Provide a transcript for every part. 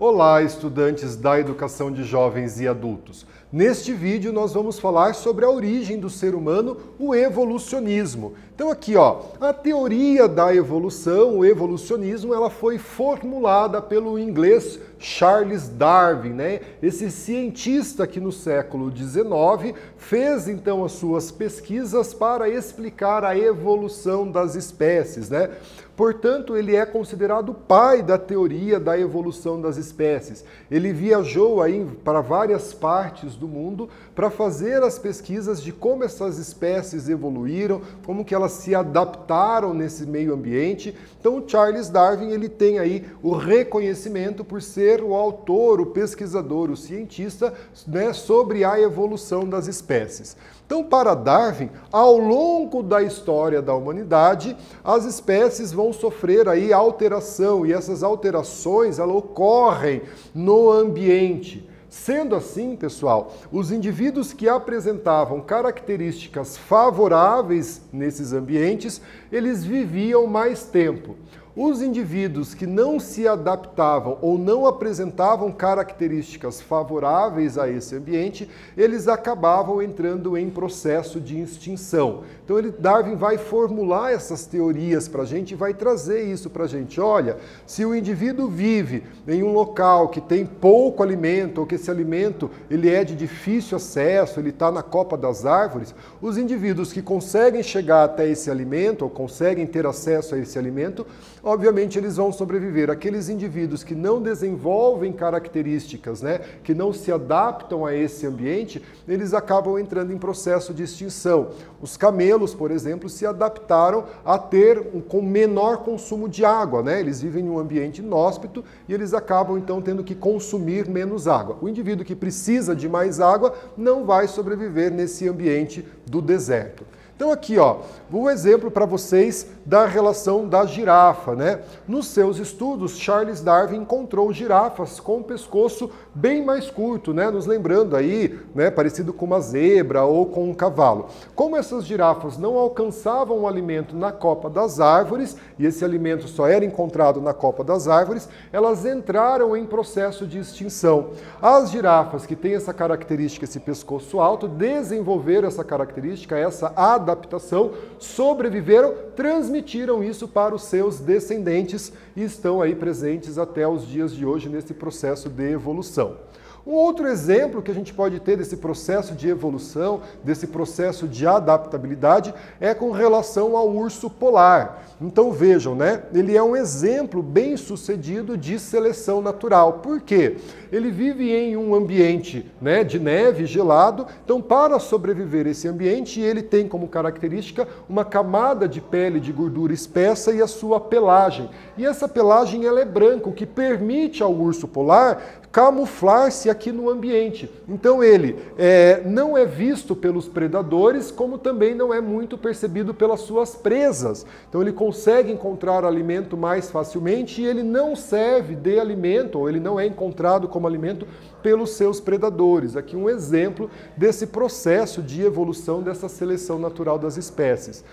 Olá, estudantes da educação de jovens e adultos. Neste vídeo nós vamos falar sobre a origem do ser humano, o evolucionismo. Então aqui, a teoria da evolução, o evolucionismo, ela foi formulada pelo inglês Charles Darwin, né? Esse cientista que no século XIX fez então as suas pesquisas para explicar a evolução das espécies, né? Portanto, ele é considerado o pai da teoria da evolução das espécies. Ele viajou aí para várias partes do mundo para fazer as pesquisas de como essas espécies evoluíram, como que elas se adaptaram nesse meio ambiente. Então, o Charles Darwin, ele tem aí o reconhecimento por ser o autor, o pesquisador, o cientista, né, sobre a evolução das espécies. Então, para Darwin, ao longo da história da humanidade, as espécies vão sofrer aí alteração, e essas alterações elas ocorrem no ambiente. Sendo assim, pessoal, os indivíduos que apresentavam características favoráveis nesses ambientes, eles viviam mais tempo. Os indivíduos que não se adaptavam ou não apresentavam características favoráveis a esse ambiente, eles acabavam entrando em processo de extinção. Então Darwin vai formular essas teorias para a gente e vai trazer isso para a gente. Olha, se o indivíduo vive em um local que tem pouco alimento ou que esse alimento ele é de difícil acesso, ele está na copa das árvores, os indivíduos que conseguem chegar até esse alimento ou conseguem ter acesso a esse alimento, obviamente eles vão sobreviver. Aqueles indivíduos que não desenvolvem características, né, que não se adaptam a esse ambiente, eles acabam entrando em processo de extinção. Os camelos, por exemplo, se adaptaram a ter com menor consumo de água, né? Eles vivem em um ambiente inóspito e eles acabam então tendo que consumir menos água. O indivíduo que precisa de mais água não vai sobreviver nesse ambiente do deserto. Então aqui, um exemplo para vocês da relação da girafa, né? Nos seus estudos, Charles Darwin encontrou girafas com o pescoço bem mais curto, né? Nos lembrando aí, né, parecido com uma zebra ou com um cavalo. Como essas girafas não alcançavam o alimento na copa das árvores, e esse alimento só era encontrado na copa das árvores, elas entraram em processo de extinção. As girafas que têm essa característica, esse pescoço alto, desenvolveram essa característica, essa adaptação, sobreviveram, transmitiram isso para os seus descendentes e estão aí presentes até os dias de hoje nesse processo de evolução. Um outro exemplo que a gente pode ter desse processo de evolução, desse processo de adaptabilidade, é com relação ao urso polar. Então vejam, né? Ele é um exemplo bem sucedido de seleção natural. Por quê? Ele vive em um ambiente, né, de neve, gelado. Então, para sobreviver esse ambiente, ele tem como característica uma camada de pele de gordura espessa e a sua pelagem. E essa pelagem ela é branca, o que permite ao urso polar camuflar-se aqui no ambiente. Então ele não é visto pelos predadores, como também não é muito percebido pelas suas presas. Então ele consegue encontrar alimento mais facilmente e ele não serve de alimento, ou ele não é encontrado como alimento pelos seus predadores. Aqui um exemplo desse processo de evolução, dessa seleção natural das espécies.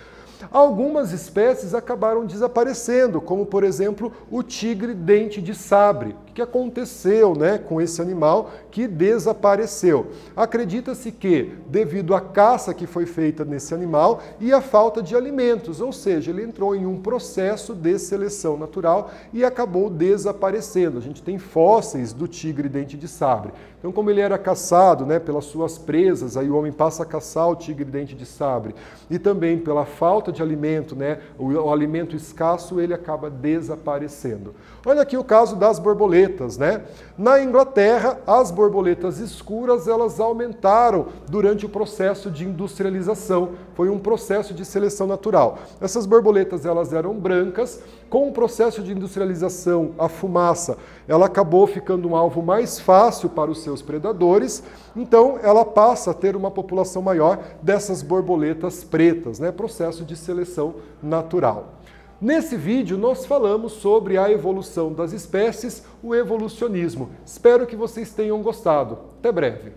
Algumas espécies acabaram desaparecendo, como por exemplo o tigre dente de sabre. O que aconteceu, né, com esse animal que desapareceu? Acredita-se que, devido à caça que foi feita nesse animal e à falta de alimentos, ou seja, ele entrou em um processo de seleção natural e acabou desaparecendo. A gente tem fósseis do tigre dente de sabre. Então, como ele era caçado, né, pelas suas presas, aí o homem passa a caçar o tigre dente de sabre, e também pela falta de alimento, né, o alimento escasso, ele acaba desaparecendo. Olha aqui o caso das borboletas, né? Na Inglaterra, as borboletas escuras, elas aumentaram durante o processo de industrialização. Foi um processo de seleção natural. Essas borboletas, elas eram brancas. Com o processo de industrialização, a fumaça, ela acabou ficando um alvo mais fácil para os seus predadores, então ela passa a ter uma população maior dessas borboletas pretas, né? Processo de seleção natural. Nesse vídeo nós falamos sobre a evolução das espécies, o evolucionismo. Espero que vocês tenham gostado. Até breve!